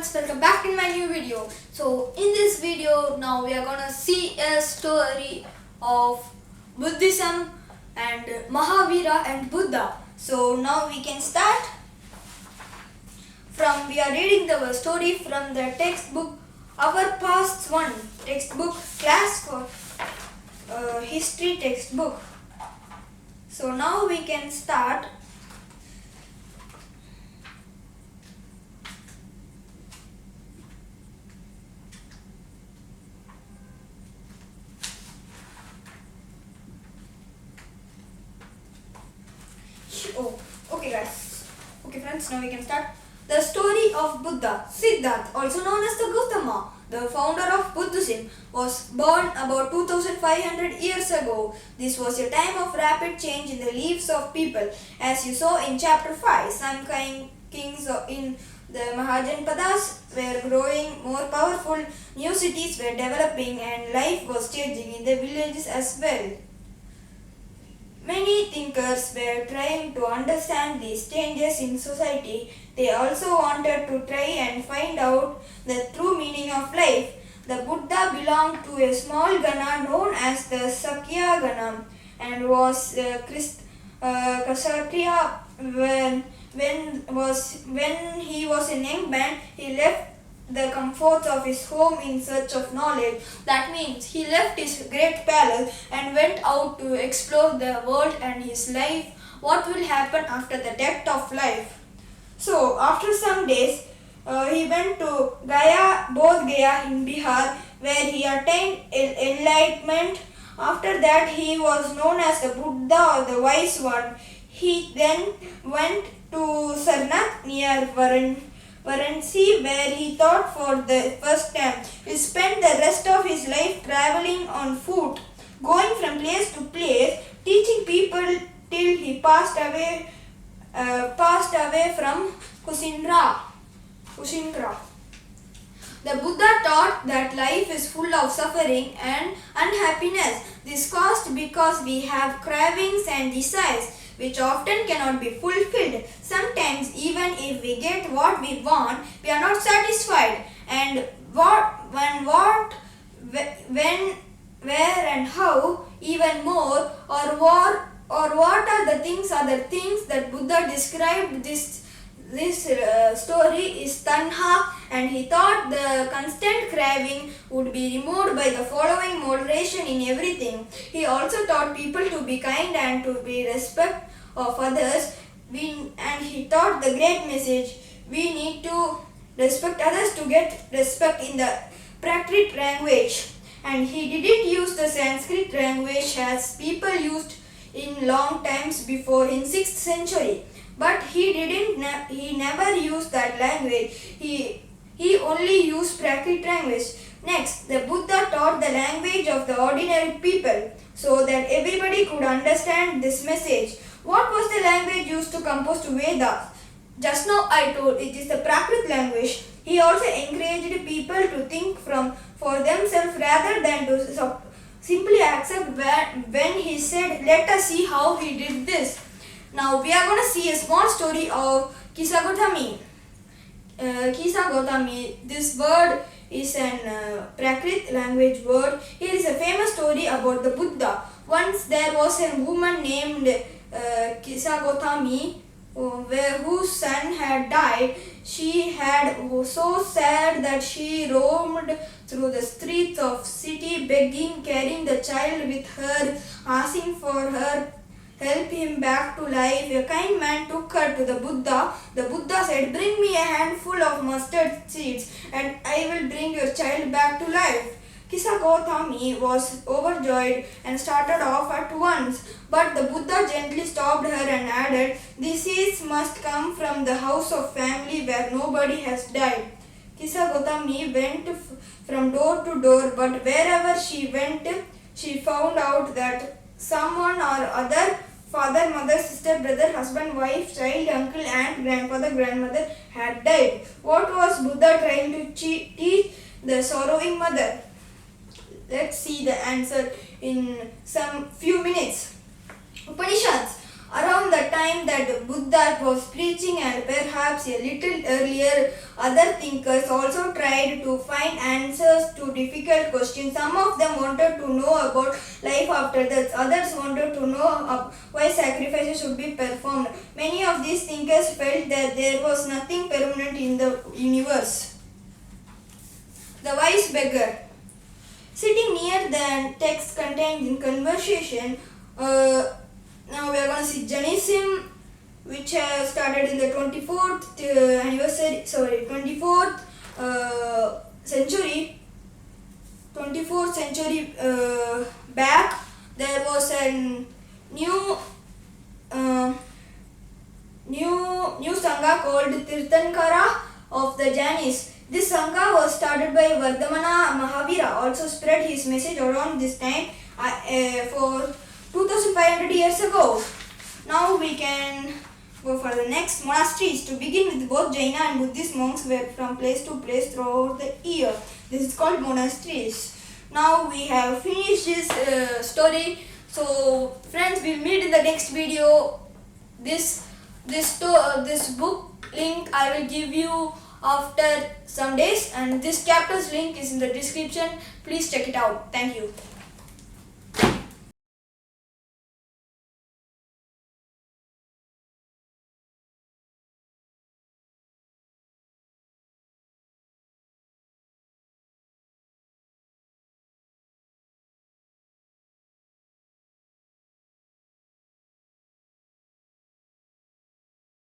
friends, welcome back in my new video. So in this video now we are gonna see a story of Buddhism and Mahavira and Buddha. So now we can start we are reading the story from the textbook Our Past One textbook class for history textbook. So now we can start. Oh, okay guys. Okay friends, now we can start. The story of Buddha. Siddhartha, also known as the Gautama, the founder of Buddhism, was born about 2500 years ago. This was a time of rapid change in the lives of people. As you saw in chapter 5, some kings in the Mahajanpadas were growing more powerful, new cities were developing, and life was changing in the villages as well. Many thinkers were trying to understand these changes in society. They also wanted to try and find out the true meaning of life. The Buddha belonged to a small Gana known as the Sakya Gana and was Kshatriya. When he was a young man, he left the comforts of his home in search of knowledge. That means he left his great palace and went out to explore the world and his life, what will happen after the death of life. So after some days, he went to Bodh Gaya in Bihar, where he attained enlightenment. After that, he was known as the Buddha or the Wise One. He then went to Sarnath near Varanasi, where he taught for the first time. He spent the rest of his life traveling on foot, going from place to place, teaching people till he passed away from Kusindra. The Buddha taught that life is full of suffering and unhappiness. This caused because we have cravings and desires which often cannot be fulfilled. Sometimes even if we get what we want, we are not satisfied. And when, where and how, even more, or what are the things that Buddha described this story is tanha, and he thought the constant craving would be removed by the following moderation in everything. He also taught people to be kind and to be respect of others. And he taught the great message: we need to respect others to get respect in the Prakrit language. And he didn't use the Sanskrit language as people used in long times before in 6th century. But he never used that language. He only used Prakrit language. Next, the Buddha taught the language of the ordinary people so that everybody could understand this message. What was the language used to compose to Vedas? Just now I told it is the Prakrit language. He also encouraged people to think for themselves rather than to simply accept when he said, "Let us see how he did this." Now we are going to see a small story of Kisa Gotami. Kisa Gotami, this word is an Prakrit language word. Here is a famous story about the Buddha. Once there was a woman named Kisa Gotami whose son had died. She had so sad that she roamed through the streets of city begging, carrying the child with her, asking for her help him back to life. A kind man took her to the Buddha. The Buddha said, "Bring me a handful of mustard seeds and I will bring your child back to life." Kisa Gotami was overjoyed and started off at once. But the Buddha gently stopped her and added, "These seeds must come from the house of family where nobody has died." Kisa Gotami went from door to door, but wherever she went, she found out that someone or other, father, mother, sister, brother, husband, wife, child, uncle, aunt, grandfather, grandmother, had died. What was Buddha trying to teach the sorrowing mother? Let's see the answer in some few minutes. Upanishads. Around the time time that Buddha was preaching and perhaps a little earlier, other thinkers also tried to find answers to difficult questions. Some of them wanted to know about life after death, others wanted to know why sacrifices should be performed. Many of these thinkers felt that there was nothing permanent in the universe. The wise beggar. Sitting near the text contained in conversation, now we are going to see Jainism, which has started in the 24th century. 24th century back, there was a new sangha called Tirthankara of the Jainis. This sangha was started by Vardhamana Mahavira, also spread his message around this time for 2500 years ago. Now we can go for the next monasteries. To begin with, both Jaina and Buddhist monks were from place to place throughout the year. This is called monasteries. Now we have finished this story. So friends, we'll meet in the next video. This book link I will give you after some days, and this chapter's link is in the description. Please check it out. Thank you.